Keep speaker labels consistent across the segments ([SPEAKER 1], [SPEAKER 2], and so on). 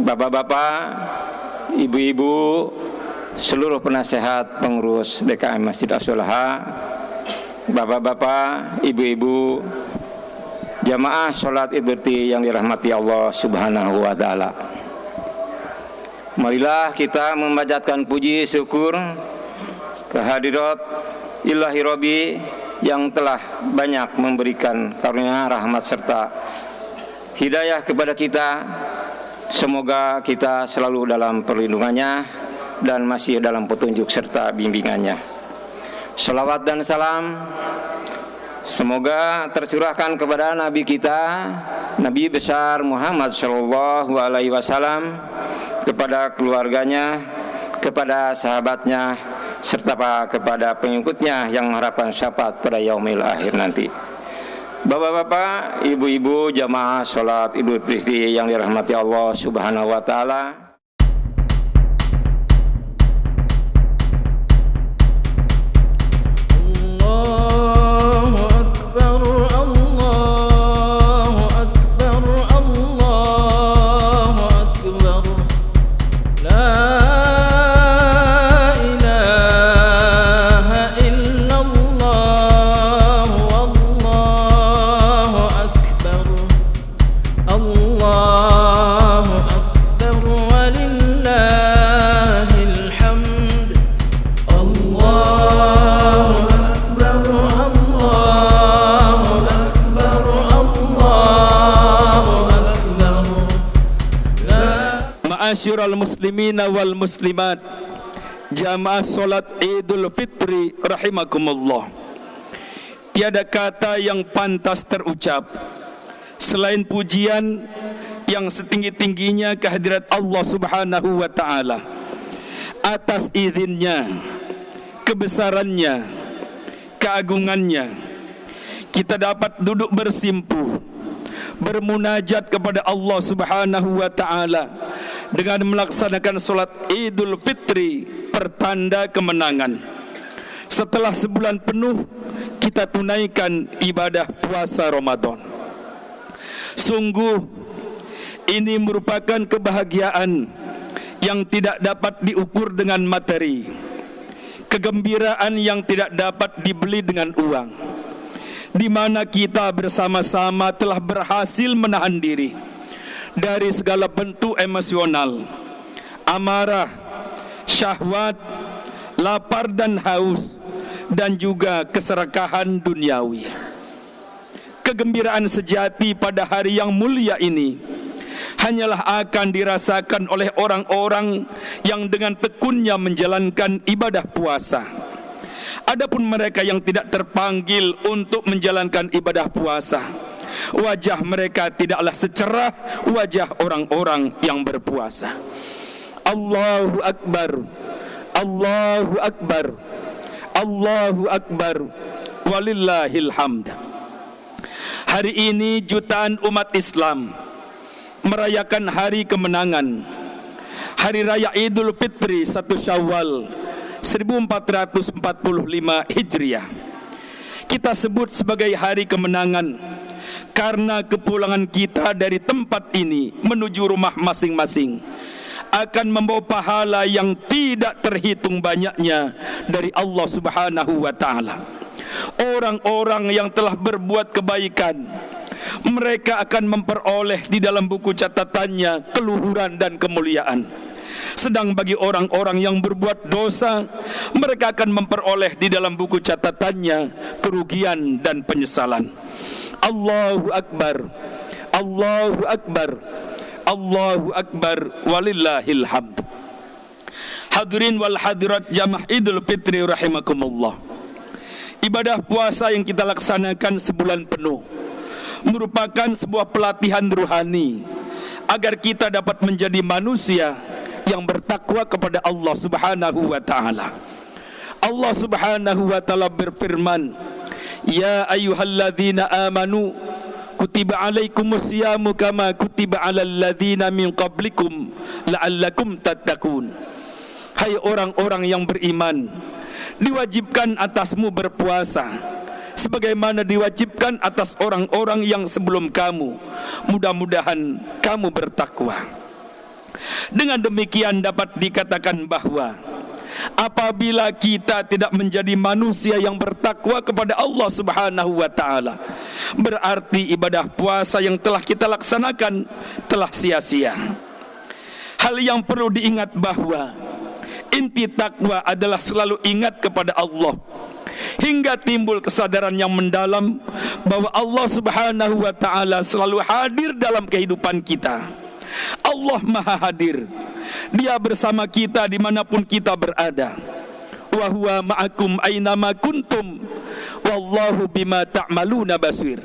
[SPEAKER 1] Bapak-bapak, ibu-ibu, seluruh penasehat pengurus DKM Masjid As-Solaha, bapak-bapak, ibu-ibu, jamaah sholat Idul Fitri yang dirahmati Allah Subhanahu wa Ta'ala. Marilah kita memanjatkan puji syukur kehadirat Ilahi Rabbi yang telah banyak memberikan karunia, rahmat serta hidayah kepada kita. Semoga kita selalu dalam perlindungannya dan masih dalam petunjuk serta bimbingannya. Salawat dan salam semoga tercurahkan kepada Nabi kita, Nabi besar Muhammad Shallallahu Alaihi Wasallam, kepada keluarganya, kepada sahabatnya, serta kepada pengikutnya yang mengharapkan syafaat pada yaumil akhir nanti. Bapak-bapak, ibu-ibu, jamaah sholat Idul Fitri yang dirahmati Allah Subhanahu wa Ta'ala.
[SPEAKER 2] Ma'asyiral muslimina wal muslimat, jamaah salat Idul Fitri rahimakumullah. Tiada kata yang pantas terucap selain pujian yang setinggi-tingginya kehadirat Allah Subhanahu wa Ta'ala. Atas izinnya, kebesarannya, keagungannya, kita dapat duduk bersimpuh, bermunajat kepada Allah Subhanahu wa Ta'ala dengan melaksanakan solat Idul Fitri, pertanda kemenangan. Setelah sebulan penuh kita tunaikan ibadah puasa Ramadan. Sungguh ini merupakan kebahagiaan yang tidak dapat diukur dengan materi, kegembiraan yang tidak dapat dibeli dengan uang, di mana kita bersama-sama telah berhasil menahan diri dari segala bentuk emosional, amarah, syahwat, lapar dan haus, dan juga keserakahan duniawi. Kegembiraan sejati pada hari yang mulia ini hanyalah akan dirasakan oleh orang-orang yang dengan tekunnya menjalankan ibadah puasa. Adapun mereka yang tidak terpanggil untuk menjalankan ibadah puasa, wajah mereka tidaklah secerah wajah orang-orang yang berpuasa. Allahu Akbar, Allahu Akbar, Allahu Akbar, walillahil hamd. Hari ini jutaan umat Islam merayakan hari kemenangan, Hari Raya Idul Fitri 1 Syawal 1445 Hijriah. Kita sebut sebagai hari kemenangan karena kepulangan kita dari tempat ini menuju rumah masing-masing akan membawa pahala yang tidak terhitung banyaknya dari Allah Subhanahu wa Ta'ala. Orang-orang yang telah berbuat kebaikan, mereka akan memperoleh di dalam buku catatannya keluhuran dan kemuliaan. Sedang bagi orang-orang yang berbuat dosa, mereka akan memperoleh di dalam buku catatannya kerugian dan penyesalan. Allahu Akbar, Allahu Akbar, Allahu Akbar, walillahil hamd. Hadirin wal hadirat jamaah Idul Fitri rahimakumullah. Ibadah puasa yang kita laksanakan sebulan penuh merupakan sebuah pelatihan ruhani agar kita dapat menjadi manusia yang bertakwa kepada Allah Subhanahu wa taala. Allah Subhanahu wa taala berfirman, "Ya ayyuhalladzina amanu kutiba alaikumus siyamu kama kutiba alal ladzina min qablikum la'allakum tattaqun." Hai orang-orang yang beriman, diwajibkan atasmu berpuasa sebagaimana diwajibkan atas orang-orang yang sebelum kamu. Mudah-mudahan kamu bertakwa. Dengan demikian dapat dikatakan bahwa apabila kita tidak menjadi manusia yang bertakwa kepada Allah Subhanahu wa taala, berarti ibadah puasa yang telah kita laksanakan telah sia-sia. Hal yang perlu diingat bahwa inti takwa adalah selalu ingat kepada Allah, hingga timbul kesadaran yang mendalam bahwa Allah Subhanahu wa taala selalu hadir dalam kehidupan kita. Allah Maha Hadir. Dia bersama kita dimanapun kita berada. Wa huwa ma'akum aynama kuntum wallahu bima ta'maluna basir.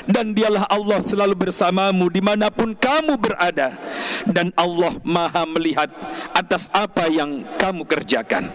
[SPEAKER 2] Dan dialah Allah selalu bersamamu dimanapun kamu berada, dan Allah Maha melihat atas apa yang kamu kerjakan.